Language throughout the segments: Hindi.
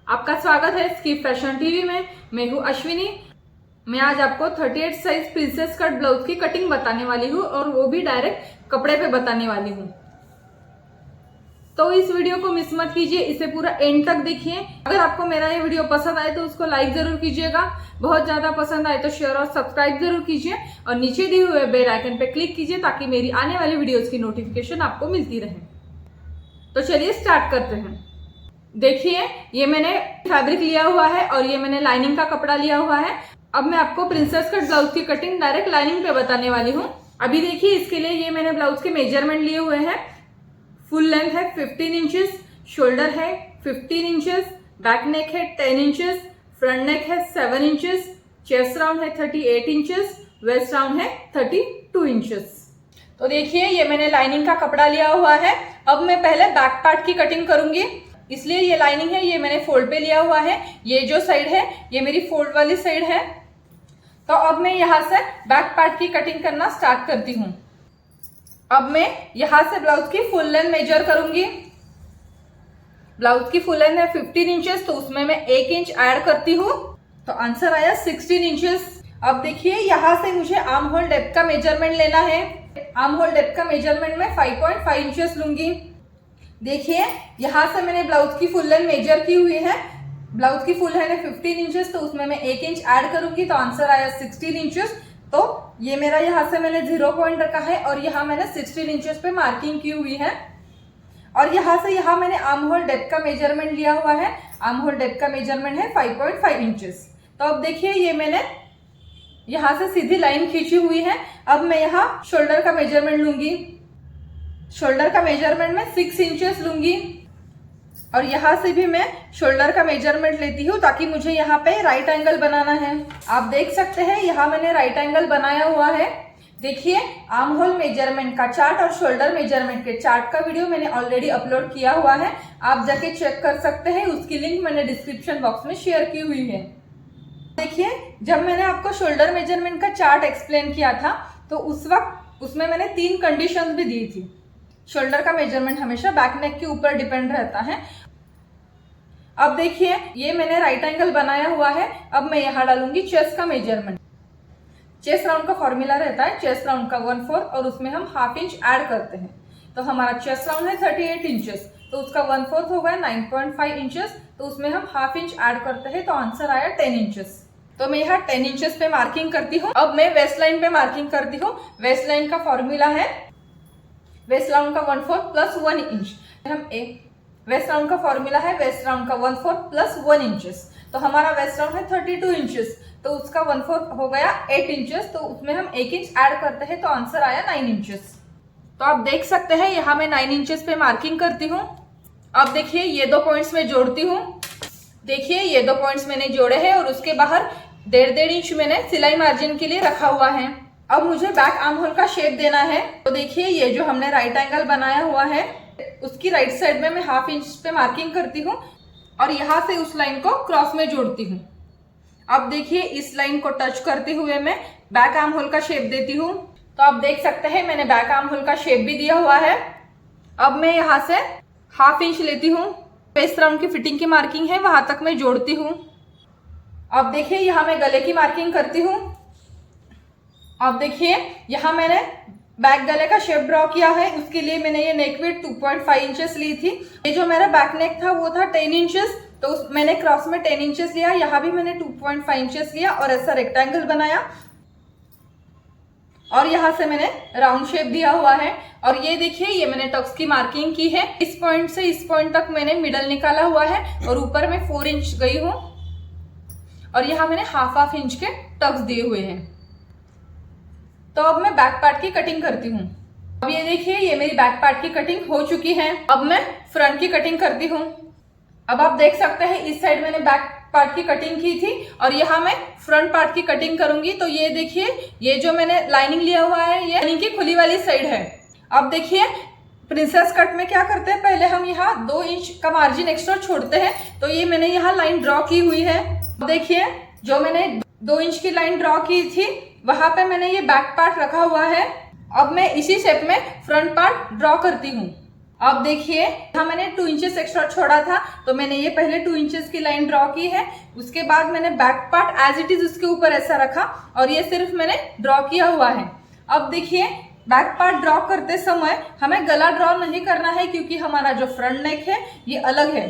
आपका स्वागत है स्किप फैशन टीवी में। मैं हूँ अश्विनी। मैं आज आपको 38 साइज प्रिंसेस कट ब्लाउज की कटिंग बताने वाली हूँ और वो भी डायरेक्ट कपड़े पे बताने वाली हूँ। तो इस वीडियो को मिस मत कीजिए, इसे पूरा एंड तक देखिए। अगर आपको मेरा ये वीडियो पसंद आए तो उसको लाइक जरूर कीजिएगा, बहुत ज्यादा पसंद आए तो शेयर और सब्सक्राइब जरूर कीजिए और नीचे दिए हुए बेल आइकन पे क्लिक कीजिए ताकि मेरी आने वाली वीडियोस की नोटिफिकेशन आपको मिलती रहे। तो चलिए स्टार्ट करते हैं। देखिए, ये मैंने फैब्रिक लिया हुआ है और ये मैंने लाइनिंग का कपड़ा लिया हुआ है। अब मैं आपको प्रिंसेस कट ब्लाउज की कटिंग डायरेक्ट लाइनिंग पे बताने वाली हूँ। अभी देखिए, इसके लिए ये मैंने ब्लाउज के मेजरमेंट लिए हुए हैं। फुल लेंथ है 15 इंचेस, शोल्डर है 15 इंचेस, बैक नेक है 10 इंचेस, फ्रंट नेक है 7 इंचेस, चेस्ट राउंड है 38 इंचेस, वेस्ट राउंड है 32 इंचेस। तो देखिए, ये मैंने लाइनिंग का कपड़ा लिया हुआ है। अब मैं पहले बैक पार्ट की कटिंग करूंगी, इसलिए ये लाइनिंग है, ये मैंने फोल्ड पे लिया हुआ है। ये जो साइड है ये मेरी फोल्ड वाली साइड है। तो अब मैं यहाँ से बैक पार्ट की कटिंग करना स्टार्ट करती हूँ। अब मैं यहाँ से ब्लाउज की फुल लेंथ मेजर करूंगी। ब्लाउज की फुल लेंथ है 15 इंचेस, तो उसमें मैं 1 इंच ऐड करती हूँ, तो आंसर आया 16 इंचेस। अब देखिए, यहाँ से मुझे आर्म होल डेप्थ का मेजरमेंट लेना है। आर्म होल डेप्थ का मेजरमेंट में 5.5 इंचेस लूंगी। देखिए, यहाँ से मैंने ब्लाउज की फुल लेंथ मेजर की हुई है। ब्लाउज की फुल लेंथ है 15 इंचेस, तो उसमें मैं 1 इंच ऐड करूंगी, तो आंसर आया 16 इंचेस। तो ये मेरा यहाँ से मैंने 0 पॉइंट रखा है और यहाँ मैंने 16 इंचेस पे मार्किंग की हुई है। और यहाँ से यहाँ मैंने आर्म होल डेप्थ का मेजरमेंट लिया हुआ है। आर्म होल डेप्थ का मेजरमेंट है 5.5 इंचेस। तो अब देखिए, ये मैंने यहाँ से सीधी लाइन खींची हुई है। अब मैं यहाँ शोल्डर का मेजरमेंट लूंगी। शोल्डर का मेजरमेंट में 6 इंचेस लूंगी और यहाँ से भी मैं शोल्डर का मेजरमेंट लेती हूँ ताकि मुझे यहाँ पे राइट एंगल बनाना है। आप देख सकते हैं, यहाँ मैंने राइट एंगल बनाया हुआ है। देखिए, आर्म होल मेजरमेंट का चार्ट और शोल्डर मेजरमेंट के चार्ट का वीडियो मैंने ऑलरेडी अपलोड किया हुआ है, आप जाके चेक कर सकते हैं। उसकी लिंक मैंने डिस्क्रिप्शन बॉक्स में शेयर की हुई है। देखिए, जब मैंने आपको शोल्डर मेजरमेंट का चार्ट एक्सप्लेन किया था तो उस वक्त उसमें मैंने 3 कंडीशंस भी दी थी। शोल्डर का मेजरमेंट हमेशा बैक नेक के ऊपर डिपेंड रहता है। अब देखिए, ये मैंने राइट एंगल बनाया हुआ है। अब मैं यहाँ डालूंगी चेस्ट का मेजरमेंट। चेस्ट राउंड का फॉर्मूला रहता है चेस्ट राउंड का 1/4 और उसमें हम हाफ इंच ऐड करते हैं। तो हमारा चेस्ट राउंड है 38 इंचेस, तो उसका 1/4 हो गया 9.5 इंचेस, तो उसमें हम हाफ इंच ऐड करते हैं, तो आंसर आया 10 इंचेस। तो मैं यहाँ 10 इंचेस पे मार्किंग करती हूँ। अब मैं वेस्ट लाइन पे मार्किंग करती हूँ। वेस्ट लाइन का फॉर्मूला है वेस्ट राउंड का 1/4 प्लस 1 इंच। हम वेस्ट राउंड का फॉर्मूला है वेस्ट राउंड का 1/4 प्लस 1 इंचेस। तो हमारा वेस्ट राउंड है 32 इंचेस, तो उसका 1/4 हो गया 8 इंचेस, तो उसमें हम 1 इंच ऐड करते हैं, तो आंसर आया 9 इंचेस। तो आप देख सकते हैं, यहाँ मैं 9 इंचेस पे मार्किंग करती हूँ। अब देखिए, ये 2 पॉइंट्स में जोड़ती हूँ। देखिए, ये 2 पॉइंट्स मैंने जोड़े हैं और उसके बाहर 1.5 इंच मैंने सिलाई मार्जिन के लिए रखा हुआ है। अब मुझे बैक आर्म होल का शेप देना है। तो देखिए, ये जो हमने राइट एंगल बनाया हुआ है उसकी राइट साइड में मैं हाफ इंच पे मार्किंग करती हूँ और यहाँ से उस लाइन को क्रॉस में जोड़ती हूँ। अब देखिए, इस लाइन को टच करते हुए मैं बैक आर्म होल का शेप देती हूँ। तो आप देख सकते हैं, मैंने बैक आर्म होल का शेप भी दिया हुआ है। अब मैं यहाँ से हाफ इंच लेती हूँ। वेस्ट राउंड की फिटिंग की मार्किंग है, वहां तक मैं जोड़ती हूँ। अब देखिए, यहाँ मैं गले की मार्किंग करती हूँ। अब देखिए, यहाँ मैंने बैक गले का शेप ड्रॉ किया है। उसके लिए मैंने ये नेक विड्थ 2.5 इंचेस ली थी। ये जो मेरा बैक नेक था वो था 10 इंचेस, तो मैंने क्रॉस में 10 इंचेस लिया। यहाँ भी मैंने 2.5 इंचेस लिया और ऐसा रेक्टेंगल बनाया और यहाँ से मैंने राउंड शेप दिया हुआ है। और ये देखिए, ये मैंने टक्स की मार्किंग की है। इस पॉइंट से इस पॉइंट तक मैंने मिडल निकाला हुआ है और ऊपर में 4 इंच गई हूँ और यहाँ मैंने हाफ इंच के टक्स दिए हुए हैं। तो अब मैं बैक पार्ट की कटिंग करती हूँ। अब ये देखिए, ये मेरी बैक पार्ट की कटिंग हो चुकी है। अब मैं फ्रंट की कटिंग करती हूँ। अब आप देख सकते हैं, इस साइड मैंने बैक पार्ट की कटिंग की थी और यहाँ मैं फ्रंट पार्ट की कटिंग करूंगी। तो ये देखिए, ये जो मैंने लाइनिंग लिया हुआ है ये लाइनिंग की खुली वाली साइड है। अब देखिए, प्रिंसेस कट में क्या करते हैं, पहले हम यहाँ 2 इंच का मार्जिन एक्स्ट्रा छोड़ते हैं। तो ये मैंने यहाँ लाइन ड्रॉ की हुई है। अब देखिए, जो मैंने 2 इंच की लाइन ड्रॉ की थी वहां पे मैंने ये बैक पार्ट रखा हुआ है। अब मैं इसी शेप में फ्रंट पार्ट ड्रॉ करती हूँ। अब देखिए यहाँ मैंने 2 इंचेस एक्स्ट्रा छोड़ा था, तो मैंने ये पहले 2 इंचेस की लाइन ड्रॉ की है। उसके बाद मैंने back part as it is उसके ऊपर ऐसा रखा और ये सिर्फ मैंने ड्रॉ किया हुआ है। अब देखिए बैक पार्ट ड्रॉ करते समय हमें गला ड्रॉ नहीं करना है, क्योंकि हमारा जो फ्रंट नेक है ये अलग है।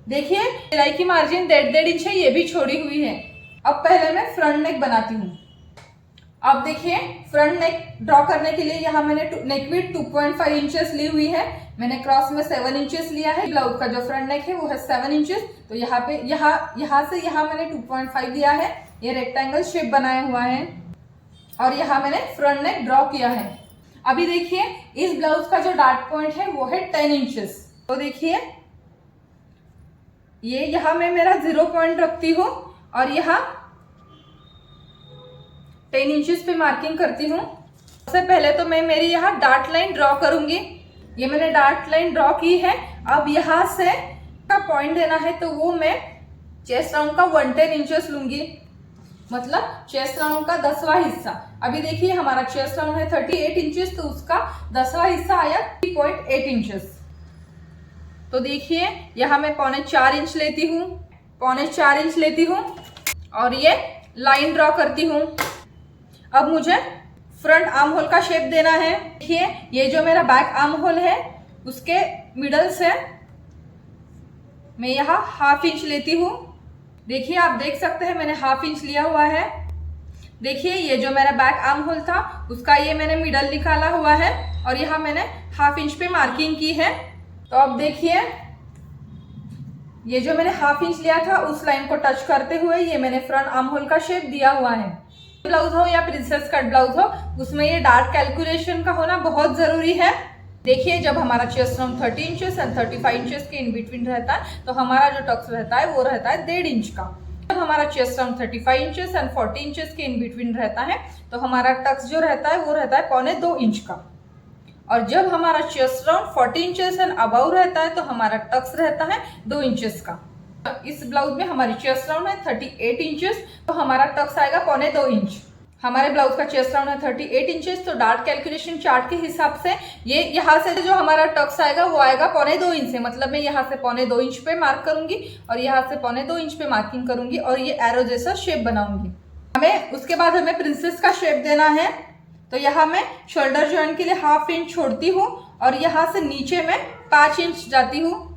देखिए सिलाई की मार्जिन 1.5 इंच है, ये भी छोड़ी हुई है। अब पहले मैं फ्रंट नेक बनाती हूँ। अब देखिए फ्रंट नेक ड्रॉ करने के लिए यहाँ मैंने नेक विड्थ 2.5 इंचेस ली हुई है। मैंने क्रॉस में 7 इंचेस लिया है। ब्लाउज का जो फ्रंट नेक है वो है 7 इंचेस, तो यहाँ पे यहाँ से यहाँ मैंने 2.5 लिया है। ये रेक्टेंगल शेप बनाया हुआ है और यहाँ मैंने फ्रंट नेक ड्रॉ किया है। अभी देखिए इस ब्लाउज का जो डार्ट पॉइंट है वो है 10 इंचेस। तो देखिए ये यहाँ मैं मेरा 0 पॉइंट रखती हूँ और यहाँ 10 इंचेस पे मार्किंग करती हूँ। सबसे पहले तो मैं मेरी यहाँ डार्ट लाइन ड्रॉ करूंगी। ये मैंने डार्ट लाइन ड्रॉ की है। अब यहाँ से का पॉइंट देना है, तो वो मैं चेस्ट राउंड का 110 इंचेस लूंगी, मतलब चेस्ट राउंड का 10वां हिस्सा। अभी देखिए हमारा चेस्ट राउंड है 38 इंचेस, तो उसका 10वां हिस्सा आया 3.8 इंचेस। तो देखिए यहाँ मैं 4.25 इंच लेती हूँ, 4.25 इंच लेती हूँ और ये लाइन ड्रॉ करती हूँ। अब मुझे फ्रंट आर्म होल का शेप देना है। देखिए ये जो मेरा बैक आर्म होल है उसके मिडल से मैं यहाँ 1/2 इंच लेती हूँ। देखिए आप देख सकते हैं मैंने 1/2 इंच लिया हुआ है। देखिए ये जो मेरा बैक आर्म होल था उसका ये मैंने मिडल निकाला हुआ है और यहाँ मैंने 1/2 इंच पे मार्किंग की है। तो अब देखिए ये जो मैंने 1/2 इंच लिया था उस लाइन को टच करते हुए ये मैंने फ्रंट आर्म होल का शेप दिया हुआ है। ब्लाउज हो या प्रिंसेस कट ब्लाउज हो, उसमें ये डार्ट कैलकुलेशन का होना बहुत जरूरी है। देखिए जब हमारा chest round 30 inches and 35 inches के इन बिटवीन रहता है, तो हमारा जो टक्स रहता है वो रहता है 1.5 इंच का। जब हमारा chest round 35 inches and 40 inches के इन बिटवीन रहता है, तो हमारा टक्स जो रहता है वो रहता है 1.25 इंच का। और जब हमारा chest round 40 inches and above रहता है, तो हमारा टक्स रहता है 2 इंचेस का। इस ब्लाउज में हमारी चेस्ट राउंड है 38 इंचेस, तो हमारा टक्स आएगा 1.25 इंच। हमारे ब्लाउज का चेस्ट राउंड है 38 इंचेस, तो डार्ट कैलकुलेशन चार्ट के हिसाब से ये यहाँ से जो हमारा टक्स आएगा वो आएगा 1.25 इंच से। मतलब मैं यहाँ से 1.25 इंच पे मार्क करूंगी और यहाँ से 1.25 इंच पे मार्किंग करूंगी और ये एरो जैसा शेप बनाऊंगी। उसके बाद हमें प्रिंसेस का शेप देना है, तो यहाँ मैं शोल्डर जॉइंट के लिए 1/2 इंच छोड़ती हूँ और यहाँ से नीचे मैं 5 इंच जाती हूँ।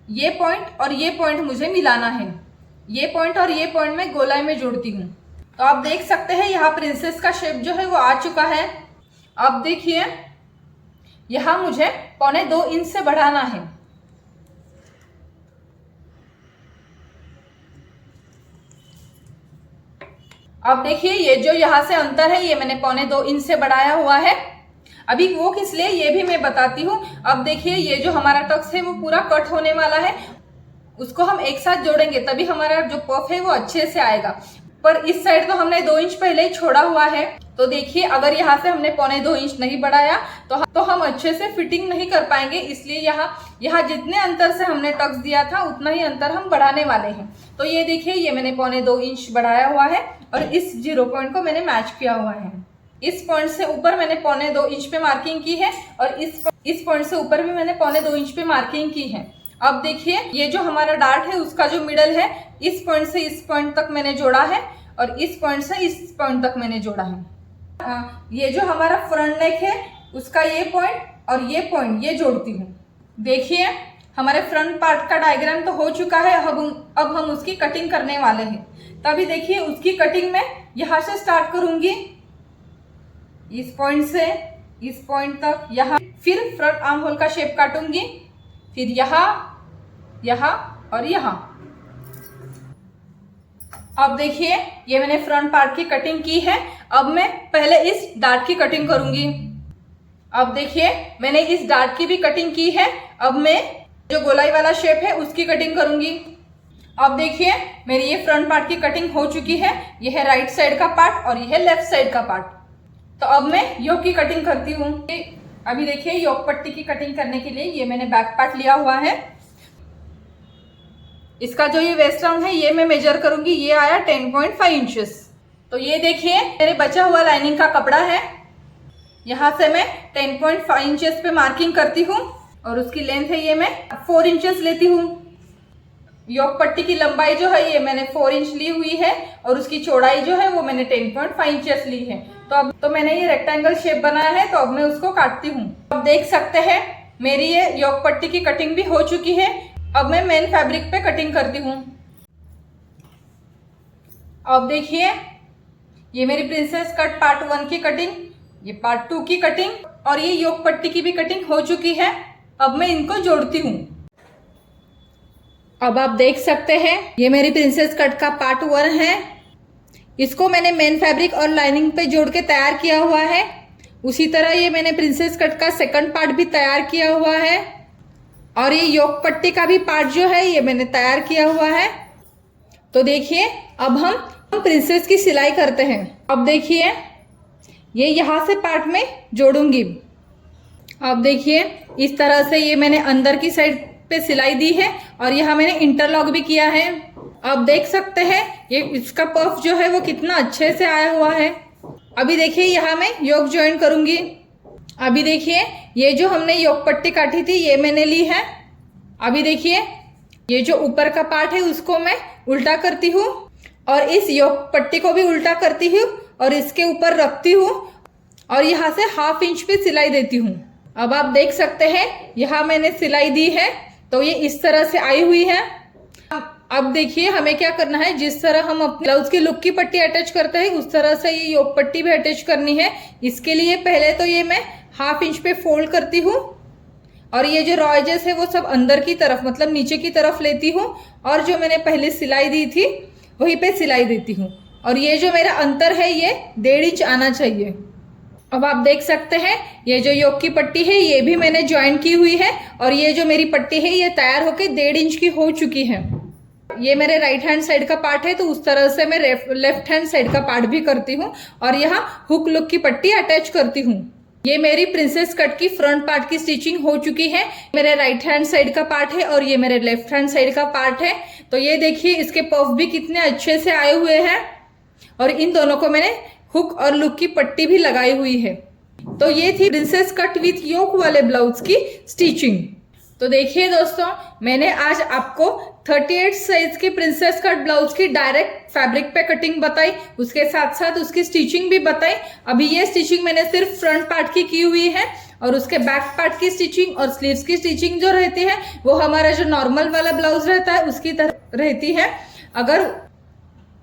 ये पॉइंट और ये पॉइंट मुझे मिलाना है। ये पॉइंट और ये पॉइंट मैं गोलाई में जोड़ती हूँ। तो आप देख सकते हैं यहाँ प्रिंसेस का शेप जो है वो आ चुका है। अब देखिए यहाँ मुझे 1.25 इंच से बढ़ाना है। अब देखिए ये जो यहाँ से अंतर है ये मैंने 1.25 इंच से बढ़ाया हुआ है। अभी वो किस लिए ये भी मैं बताती हूँ। अब देखिए ये जो हमारा टक्स है वो पूरा कट होने वाला है, उसको हम एक साथ जोड़ेंगे तभी हमारा जो पफ है वो अच्छे से आएगा। पर इस साइड तो हमने 2 इंच पहले ही छोड़ा हुआ है। तो देखिए अगर यहाँ से हमने 1.25 इंच नहीं बढ़ाया तो हम अच्छे से फिटिंग नहीं कर पाएंगे। इसलिए यहाँ जितने अंतर से हमने टक्स दिया था उतना ही अंतर हम बढ़ाने वाले हैं। तो ये देखिए ये मैंने 1.25 इंच बढ़ाया हुआ है और इस 0 पॉइंट को मैंने मैच किया हुआ है। इस पॉइंट से ऊपर मैंने 1.25 इंच पे मार्किंग की है और इस पॉइंट से ऊपर भी मैंने 1.25 इंच पे मार्किंग की है। अब देखिए ये जो हमारा डार्ट है उसका जो मिडल है इस पॉइंट से इस पॉइंट तक मैंने जोड़ा है और इस पॉइंट से इस पॉइंट तक मैंने जोड़ा है। ये जो हमारा फ्रंट नेक है उसका ये पॉइंट और ये पॉइंट ये जोड़ती हूँ। देखिए हमारे फ्रंट पार्ट का डायग्राम तो हो चुका है। अब हम उसकी कटिंग करने वाले हैं। तभी देखिए उसकी कटिंग में यहाँ से स्टार्ट करूंगी, इस पॉइंट से इस पॉइंट तक यहाँ, फिर फ्रंट आर्म होल का शेप काटूंगी, फिर यहाँ और यहाँ। अब देखिए ये मैंने फ्रंट पार्ट की कटिंग की है। अब मैं पहले इस डार्ट की कटिंग करूंगी। अब देखिए मैंने इस डार्ट की भी कटिंग की है। अब मैं जो गोलाई वाला शेप है उसकी कटिंग करूंगी। अब देखिए मेरी ये फ्रंट पार्ट की कटिंग हो चुकी है। यह है राइट साइड का पार्ट और यह है लेफ्ट साइड का पार्ट। तो अब मैं योक की कटिंग करती हूँ। अभी देखिए योक पट्टी की कटिंग करने के लिए ये मैंने बैक पार्ट लिया हुआ है। इसका जो ये वेस्ट राउंड है ये मैं मेजर करूंगी। ये आया 10.5 इंचेस। तो ये देखिए मेरे बचा हुआ लाइनिंग का कपड़ा है। यहाँ से मैं 10.5 इंचेस पे मार्किंग करती हूँ और उसकी लेंथ है ये मैं 4 इंचेस लेती हूँ। योक पट्टी की लंबाई जो है ये मैंने 4 इंच ली हुई है और उसकी चौड़ाई जो है वो मैंने 10.5 इंचेस ली है। तो मैंने ये रेक्टेंगल शेप बनाया है, तो अब मैं उसको काटती हूँ। अब देख सकते हैं मेरी ये योक पट्टी की कटिंग भी हो चुकी है। अब मैं मेन फैब्रिक पे कटिंग करती हूँ। अब देखिए ये मेरी प्रिंसेस कट पार्ट 1 की कटिंग, ये पार्ट 2 की कटिंग और ये योक पट्टी की भी कटिंग हो चुकी है। अब मैं इनको जोड़ती हूँ। अब आप देख सकते हैं ये मेरी प्रिंसेस कट का पार्ट 1 है। इसको मैंने मेन फैब्रिक और लाइनिंग पे जोड़ के तैयार किया हुआ है। उसी तरह ये मैंने प्रिंसेस कट का सेकंड पार्ट भी तैयार किया हुआ है और ये योक पट्टी का भी पार्ट जो है ये मैंने तैयार किया हुआ है। तो देखिए अब हम प्रिंसेस की सिलाई करते हैं। अब देखिए ये यहाँ से पार्ट में जोड़ूंगी। अब देखिए इस तरह से ये मैंने अंदर की साइड पे सिलाई दी है और यहाँ मैंने इंटरलॉक भी किया है। अब देख सकते हैं ये इसका पफ जो है वो कितना अच्छे से आया हुआ है। अभी देखिए यहाँ मैं योक ज्वाइन करूंगी। अभी देखिए ये जो हमने योक पट्टी काटी थी ये मैंने ली है। अभी देखिए ये जो ऊपर का पार्ट है उसको मैं उल्टा करती हूँ और इस योक पट्टी को भी उल्टा करती हूँ और इसके ऊपर रखती हूँ और यहाँ से 1/2 इंच पे सिलाई देती हूँ। अब आप देख सकते हैं यहाँ मैंने सिलाई दी है, तो ये इस तरह से आई हुई है। अब देखिए हमें क्या करना है, जिस तरह हम अपने ब्लाउज की लुक की पट्टी अटैच करते हैं उस तरह से ये योक पट्टी भी अटैच करनी है। इसके लिए पहले तो ये मैं 1/2 इंच पे फोल्ड करती हूँ और ये जो रॉ एजेस है वो सब अंदर की तरफ मतलब नीचे की तरफ लेती हूँ और जो मैंने पहले सिलाई दी थी वहीं पे सिलाई देती हूँ और ये जो मेरा अंतर है ये 1.5 इंच आना चाहिए। अब आप देख सकते हैं ये जो योक की पट्टी है ये भी मैंने ज्वाइन की हुई है और ये जो मेरी पट्टी है ये तैयार होके 1.5 इंच की हो चुकी है। ये मेरे राइट हैंड साइड का पार्ट है, तो उस तरह से मैं लेफ्ट हैंड साइड का पार्ट भी करती हूँ और यहाँ हुक लुक की पट्टी अटैच करती हूँ। ये मेरी प्रिंसेस कट की फ्रंट पार्ट की स्टिचिंग हो चुकी है। मेरे राइट हैंड साइड का पार्ट है और ये मेरे लेफ्ट हैंड साइड का पार्ट है। तो ये देखिए इसके पफ भी कितने अच्छे से आए हुए हैं और इन दोनों को मैंने हुक और लुक की पट्टी भी लगाई हुई है। तो ये थी प्रिंसेस कट विथ योक वाले ब्लाउज की स्टिचिंग। तो देखिए दोस्तों मैंने आज आपको 38 साइज की प्रिंसेस कट ब्लाउज की डायरेक्ट फैब्रिक पे कटिंग बताई, उसके साथ साथ उसकी स्टिचिंग भी बताई। अभी ये स्टिचिंग मैंने सिर्फ फ्रंट पार्ट की हुई है और उसके बैक पार्ट की स्टिचिंग और स्लीव्स की स्टिचिंग जो रहती है वो हमारा जो नॉर्मल वाला ब्लाउज रहता है उसकी तरह रहती है। अगर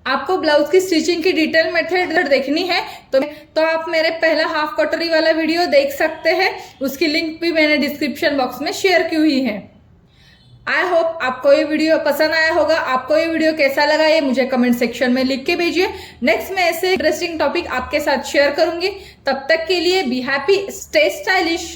आपको ब्लाउज की स्टिचिंग की डिटेल मेथड देखनी है तो आप मेरे पहला हाफ कटोरी वाला वीडियो देख सकते हैं, उसकी लिंक भी मैंने डिस्क्रिप्शन बॉक्स में शेयर की हुई है। आई होप आपको ये वीडियो पसंद आया होगा। आपको ये वीडियो कैसा लगा ये मुझे कमेंट सेक्शन में लिख के भेजिए। नेक्स्ट मैं ऐसे इंटरेस्टिंग टॉपिक आपके साथ शेयर करूंगी। तब तक के लिए बी हैप्पी, स्टे स्टाइलिश।